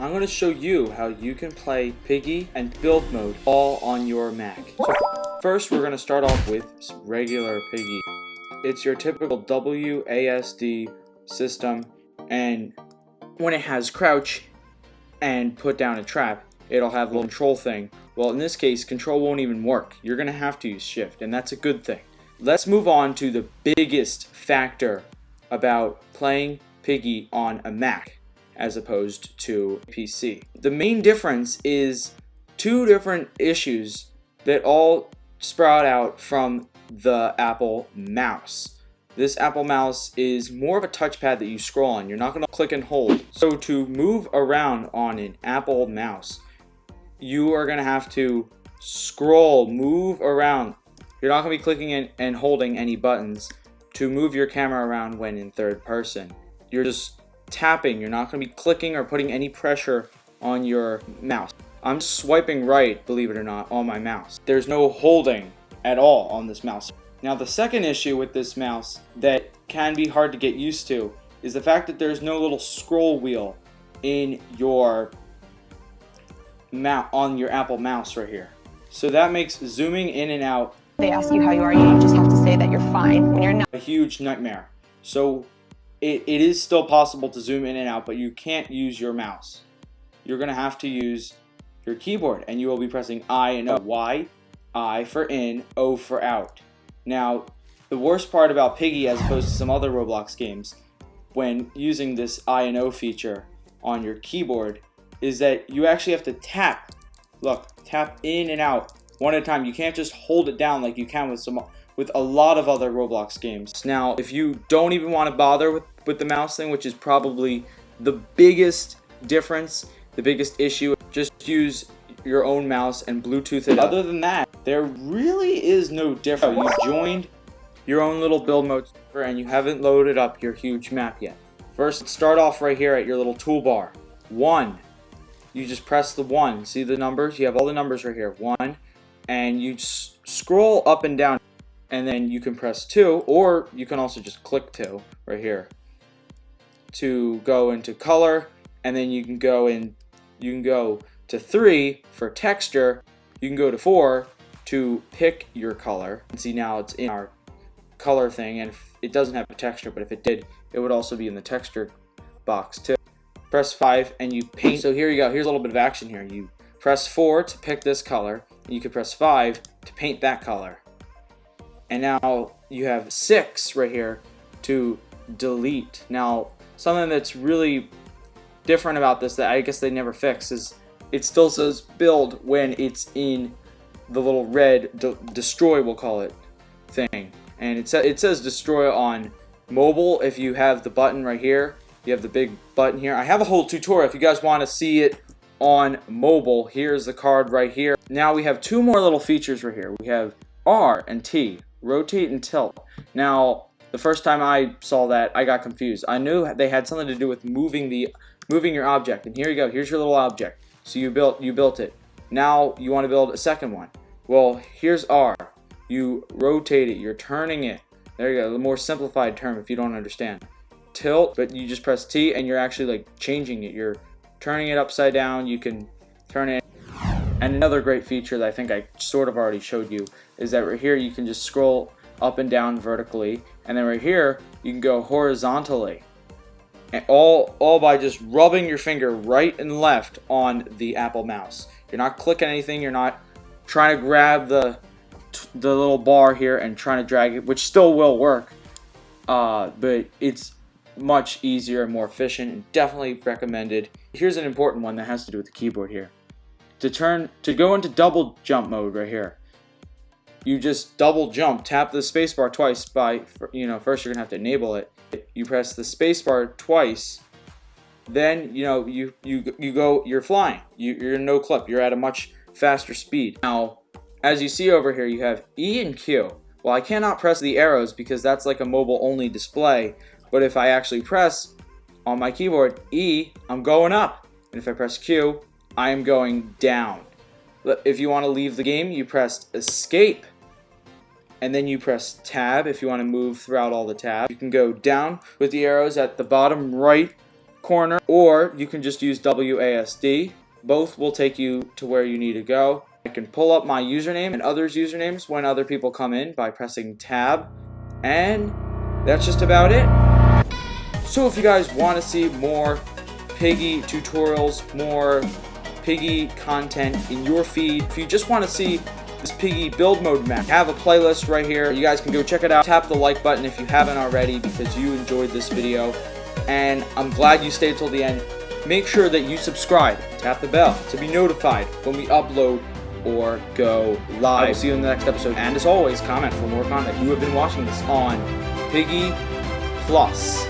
I'm going to show you how you can play Piggy and build mode all on your Mac. So first we're going to start off with regular Piggy. It's your typical WASD system, and when it has crouch and put down a trap, it'll have a little control thing. Well, in this case, control won't even work. You're going to have to use shift, and that's a good thing. Let's move on to the biggest factor about playing Piggy on a Mac as opposed to a PC. The main difference is two different issues that all sprout out from the Apple mouse. This Apple mouse is more of a touchpad that you scroll on. You're not going to click and hold. So to move around on an Apple mouse, you are going to have to move around. You're not going to be clicking and holding any buttons to move your camera around when in third person. You're just tapping. You're not going to be clicking or putting any pressure on your mouse. I'm swiping right, believe it or not, on my mouse. There's no holding at all on this mouse. Now, the second issue with this mouse that can be hard to get used to is the fact that there's no little scroll wheel in your on your Apple mouse right here. So that makes zooming in and out, they ask you how you are, you just have to say that you're fine when you're not, a huge nightmare. So it is still possible to zoom in and out, but you can't use your mouse. You're going to have to use your keyboard, and you will be pressing I and O. Y, I for in, O for out. Now, the worst part about Piggy as opposed to some other Roblox games when using this I and O feature on your keyboard is that you actually have to tap. Look, tap in and out one at a time. You can't just hold it down like you can with a lot of other Roblox games. Now, if you don't even want to bother with the mouse thing, which is probably the biggest difference, the biggest issue, just use your own mouse and Bluetooth it. Other than that, there really is no difference. You joined your own little build mode server and you haven't loaded up your huge map yet. First, start off right here at your little toolbar. 1. You just press the 1. See the numbers? You have all the numbers right here. 1. And you scroll up and down. And then you can press 2. Or you can also just click 2 right here to go into color. And then you can go to 3 for texture. You can go to 4 to pick your color. And see, now it's in our color thing. And it doesn't have a texture. But if it did, it would also be in the texture box too. Press 5 and you paint. So here you go. Here's a little bit of action here. You press 4 to pick this color. And you can press 5 to paint that color. And now you have 6 right here to delete. Now, something that's really different about this that I guess they never fix is it still says build when it's in the little red destroy, we'll call it, thing. And it says destroy on mobile if you have the button right here. You have the big button here. I have a whole tutorial if you guys want to see it on mobile. Here's the card right here. Now we have 2 more little features right here. We have R and T, rotate and tilt. Now, the first time I saw that, I got confused. I knew they had something to do with moving your object. And here you go. Here's your little object. So you built it. Now you want to build a second one. Well, here's R. You rotate it. You're turning it. There you go. The more simplified term if you don't understand. Tilt, but you just press T and you're actually like changing it. You're turning it upside down. You can turn it. And another great feature that I think I sort of already showed you is that right here you can just scroll up and down vertically, and then right here you can go horizontally, and all by just rubbing your finger right and left on the Apple mouse. You're not clicking anything. You're not trying to grab the little bar here and trying to drag it, which still will work, but it's much easier and more efficient and definitely recommended. Here's an important one that has to do with the keyboard here. To go into double jump mode right here, you just double jump, tap the spacebar twice first you're gonna have to enable it. You press the spacebar twice, then you're flying. You're in no clip. You're at a much faster speed. Now, as you see over here, you have E and Q. Well, I cannot press the arrows because that's like a mobile only display. But if I actually press on my keyboard E, I'm going up. And if I press Q, I am going down. If you want to leave the game, you press escape. And then you press tab if you want to move throughout all the tabs. You can go down with the arrows at the bottom right corner, or you can just use WASD. Both will take you to where you need to go. I can pull up my username and others' usernames when other people come in by pressing tab, and that's just about it. So if you guys want to see more Piggy tutorials, more Piggy content in your feed, if you just want to see this Piggy build mode map, I have a playlist right here. You guys can go check it out. Tap the like button if you haven't already because you enjoyed this video, and I'm glad you stayed till the end. Make sure that you subscribe, tap the bell to be notified when we upload or go live. I will see you in the next episode, and as always, comment for more content. You have been watching this on Piggy Plus.